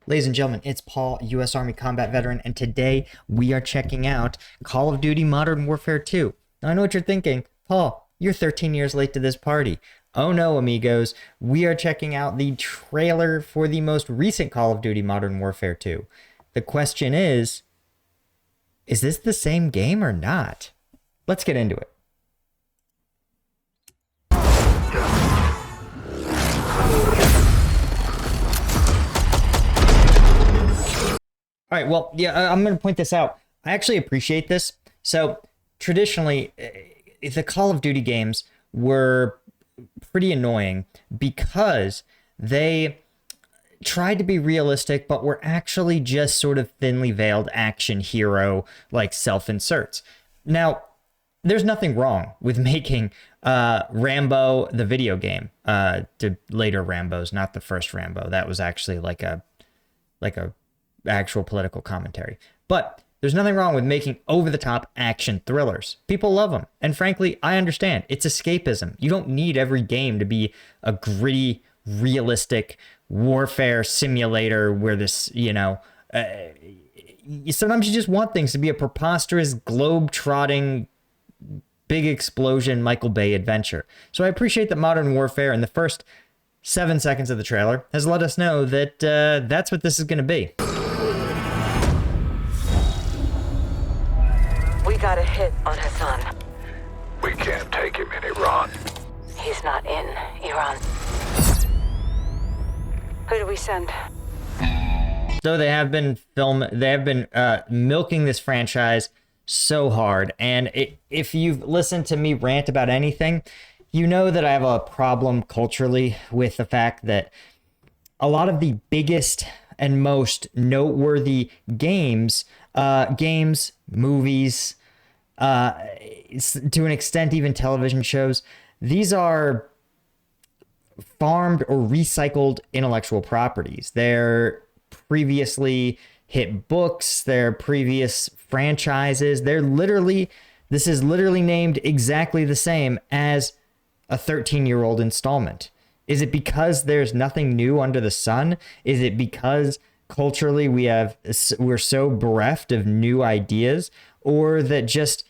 Ladies and gentlemen, it's Paul, U.S. Army combat veteran, and today we are checking out Call of Duty Modern Warfare 2. Now, I know what you're thinking. Paul, you're 13 years late to this party. Oh no, amigos. We are checking out the trailer for the most recent Call of Duty Modern Warfare 2. The question is this the same game or not? Let's get into it. All right, well, yeah, I'm going to point this out. I actually appreciate this. So, traditionally, the Call of Duty games were pretty annoying because they tried to be realistic, but were actually just sort of thinly veiled action hero, like self-inserts. Now, there's nothing wrong with making Rambo the video game, to later Rambos, not the first Rambo. That was actually like a actual political commentary. But there's nothing wrong with making over-the-top action thrillers. People love them. And frankly, I understand. It's escapism. You don't need every game to be a gritty, realistic warfare simulator where this, sometimes you just want things to be a preposterous, globe-trotting, big explosion Michael Bay adventure. So I appreciate that Modern Warfare in the first 7 seconds of the trailer has let us know that that's what this is going to be. We got a hit on Hassan. We can't take him in Iran. He's not in Iran. Who do we send? So they have been milking this franchise so hard. And if you've listened to me rant about anything, you know that I have a problem culturally with the fact that a lot of the biggest and most noteworthy games, movies, to an extent, even television shows, these are farmed or recycled intellectual properties. They're previously hit books, they're previous franchises. This is literally named exactly the same as a 13-year-old installment. Is it because there's nothing new under the sun? Is it because culturally we're so bereft of new ideas, or that just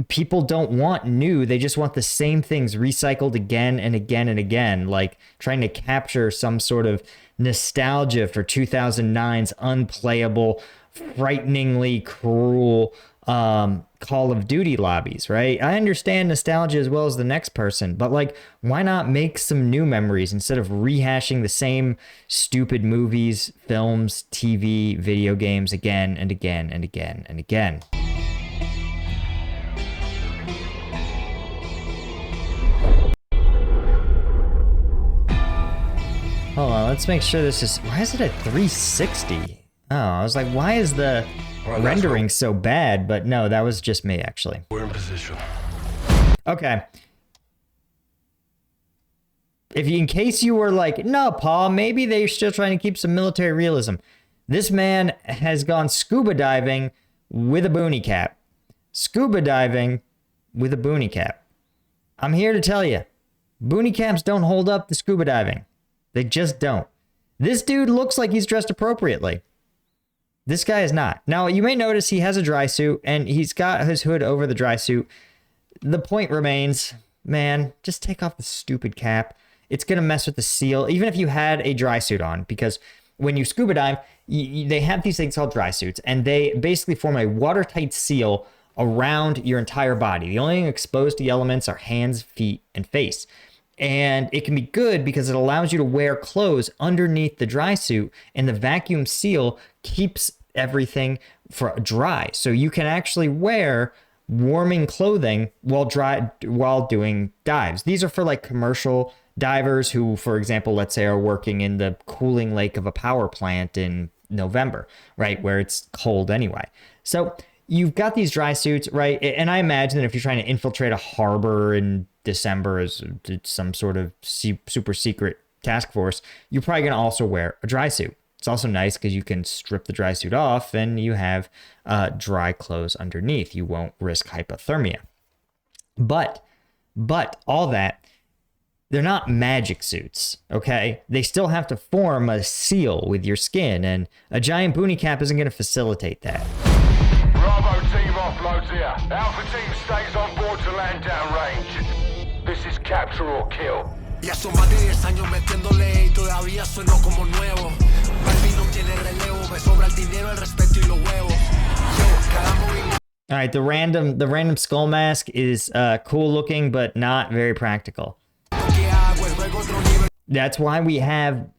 people don't want new, they just want the same things recycled again and again and again, like trying to capture some sort of nostalgia for 2009's unplayable, frighteningly cruel Call of Duty lobbies, right? I understand nostalgia as well as the next person, but like, why not make some new memories instead of rehashing the same stupid movies, films, TV, video games again and again and again and again? Hold on, let's make sure this is... Why is it at 360? Oh, I was like, why is the rendering so bad? But no, that was just me, actually. We're in position. Okay. In case you were like, no, Paul, maybe they're still trying to keep some military realism. This man has gone scuba diving with a boonie cap. Scuba diving with a boonie cap. I'm here to tell you, boonie caps don't hold up to scuba diving. They just don't. This dude looks like he's dressed appropriately. This guy is not. Now, you may notice he has a dry suit, and he's got his hood over the dry suit. The point remains, man, just take off the stupid cap. It's going to mess with the seal, even if you had a dry suit on, because when you scuba dive, they have these things called dry suits, and they basically form a watertight seal around your entire body. The only thing exposed to the elements are hands, feet, and face. And it can be good because it allows you to wear clothes underneath the dry suit, and the vacuum seal keeps everything dry. So you can actually wear warming clothing while doing dives. These are for like commercial divers who, for example, let's say are working in the cooling lake of a power plant in November, right, where it's cold anyway. So you've got these dry suits, right? And I imagine that if you're trying to infiltrate a harbor in December as some sort of super secret task force, you're probably going to also wear a dry suit. It's also nice because you can strip the dry suit off and you have dry clothes underneath. You won't risk hypothermia. But all that, they're not magic suits, okay? They still have to form a seal with your skin, and a giant boonie cap isn't going to facilitate that. Bravo team offloads here. Alpha team stays on board to land downrange. This is capture or kill. Ya son más de 10 años metiéndole y todavía sueno como nuevo. Balvin no tiene relevo, me sobra el dinero, el respeto y los huevos. Yo, cada movimiento. All right, the random skull mask is cool looking, but not very practical. That's why we have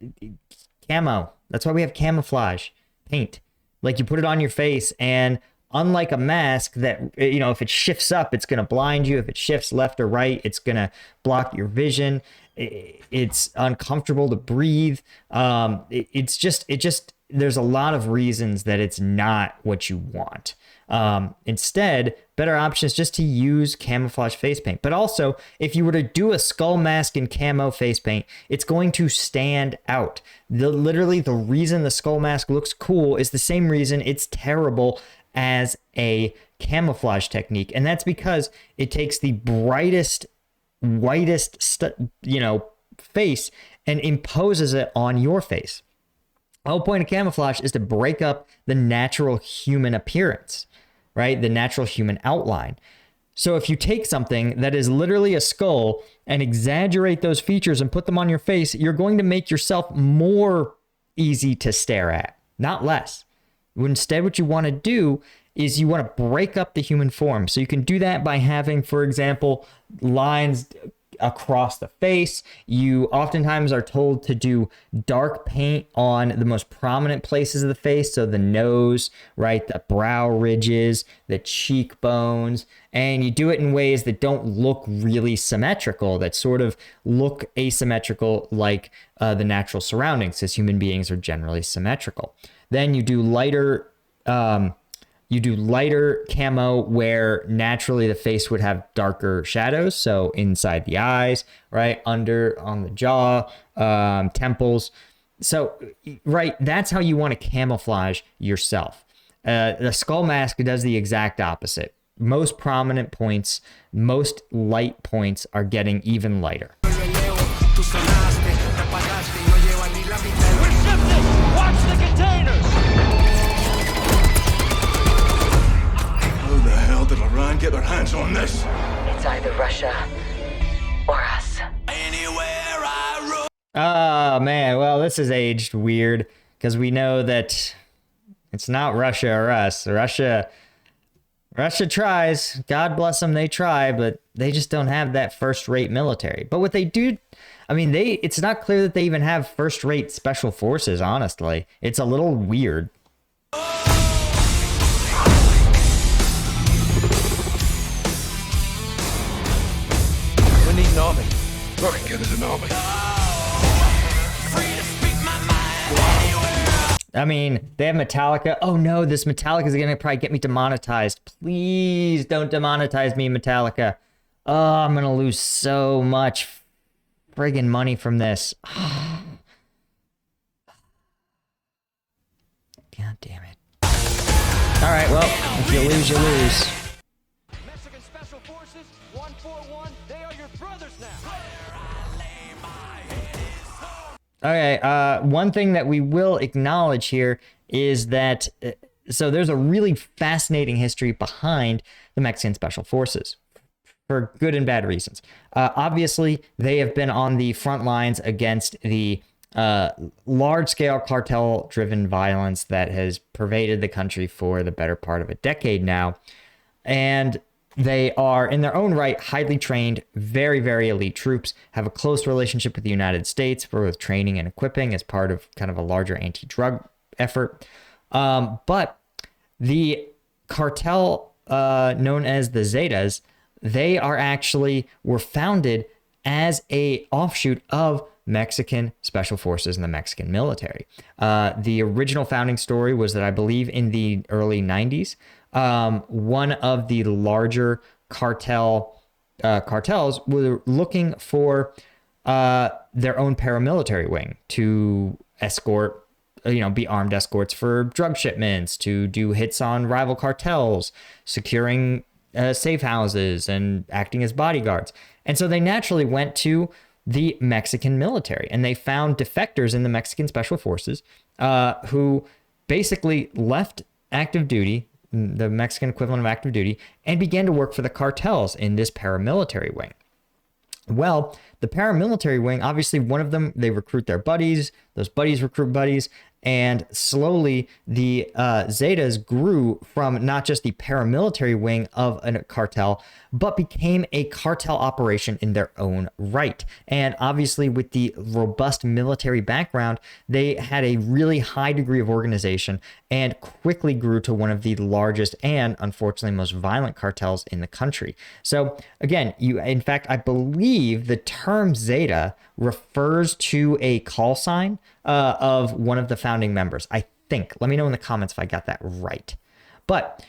camo. That's why we have camouflage paint. Like, you put it on your face, and unlike a mask that, you know, if it shifts up, it's going to blind you. If it shifts left or right, it's going to block your vision. It's uncomfortable to breathe. It's just, there's a lot of reasons that it's not what you want. Instead, better option is just to use camouflage face paint. But also, if you were to do a skull mask in camo face paint, it's going to stand out. Literally, the reason the skull mask looks cool is the same reason it's terrible as a camouflage technique. And that's because it takes the brightest, whitest, face and imposes it on your face. The whole point of camouflage is to break up the natural human appearance, right? The natural human outline. So if you take something that is literally a skull and exaggerate those features and put them on your face, you're going to make yourself more easy to stare at, not less. Instead, what you want to do is you want to break up the human form. So you can do that by having, for example, lines across the face. You oftentimes are told to do dark paint on the most prominent places of the face. So the nose, right? The brow ridges, the cheekbones, and you do it in ways that don't look really symmetrical, that sort of look asymmetrical like the natural surroundings, because human beings are generally symmetrical. Then you do lighter camo where naturally the face would have darker shadows. So inside the eyes, right? Under on the jaw, temples. So, right, that's how you want to camouflage yourself. The skull mask does the exact opposite. Most prominent points, most light points are getting even lighter. Watch the containers! How the hell did Iran get their hands on this? It's either Russia or us. Oh, man. Well, this is aged weird because we know that it's not Russia or us. Russia tries. God bless them, they try, but they just don't have that first-rate military. But what they do, I mean, it's not clear that they even have first-rate special forces, honestly. It's a little weird. We need an army. Very good as an army. I mean, they have Metallica. Oh no, this Metallica is gonna probably get me demonetized. Please don't demonetize me, Metallica. Oh, I'm gonna lose so much friggin' money from this. God damn it. Alright, well, if you lose, you lose. Mexican Special Forces, 141, they are your brothers now. Okay, one thing that we will acknowledge here is that, so there's a really fascinating history behind the Mexican Special Forces for good and bad reasons. Obviously, they have been on the front lines against the large-scale cartel-driven violence that has pervaded the country for the better part of a decade now. And they are, in their own right, highly trained, very, very elite troops, have a close relationship with the United States for both training and equipping as part of kind of a larger anti-drug effort. But the cartel known as the Zetas, they were founded as a offshoot of Mexican Special Forces and the Mexican military. The original founding story was that I believe in the early 90s, one of the larger cartels were looking for their own paramilitary wing to escort, be armed escorts for drug shipments, to do hits on rival cartels, securing safe houses and acting as bodyguards. And so they naturally went to the Mexican military. And they found defectors in the Mexican Special Forces who basically left active duty, the Mexican equivalent of active duty, and began to work for the cartels in this paramilitary wing. Well, the paramilitary wing, obviously one of them, they recruit their buddies, those buddies recruit buddies, and slowly the Zetas grew from not just the paramilitary wing of a cartel, but became a cartel operation in their own right. And obviously with the robust military background, they had a really high degree of organization and quickly grew to one of the largest and unfortunately most violent cartels in the country. So again, in fact, I believe the term Zeta refers to a call sign of one of the founding members. I think. Let me know in the comments if I got that right. But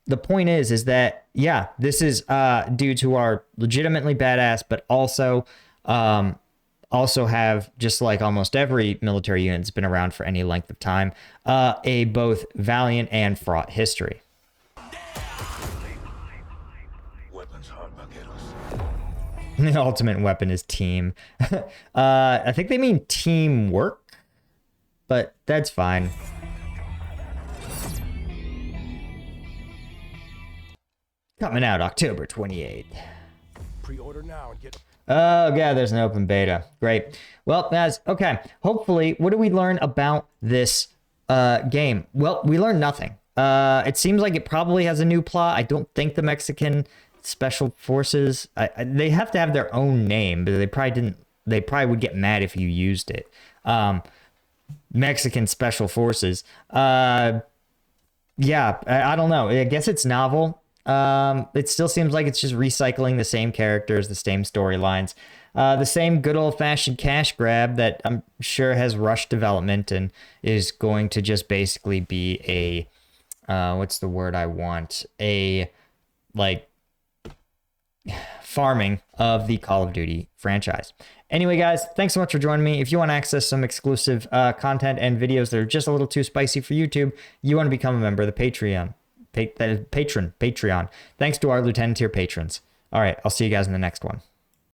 the point is that, yeah, this is due to our legitimately badass, but also have, just like almost every military unit that's been around for any length of time, a both valiant and fraught history. The ultimate weapon is team. I think they mean teamwork, but that's fine. Coming out October 28th. Pre-order now and get. Oh, God, there's an open beta. Great. Well, guys, okay. Hopefully, what do we learn about this game? Well, we learned nothing. It seems like it probably has a new plot. I don't think the Mexican Special Forces, they have to have their own name, but they probably would get mad if you used it. Mexican Special Forces. Yeah, I don't know. I guess it's novel. It still seems like it's just recycling the same characters, the same storylines, the same good old-fashioned cash grab that I'm sure has rushed development and is going to just basically be a what's the word I want? Farming of the Call of Duty franchise. Anyway, guys, thanks so much for joining me. If you want to access some exclusive content and videos that are just a little too spicy for YouTube, you want to become a member of the Patreon. Patreon. Thanks to our Lieutenant tier patrons. All right, I'll see you guys in the next one.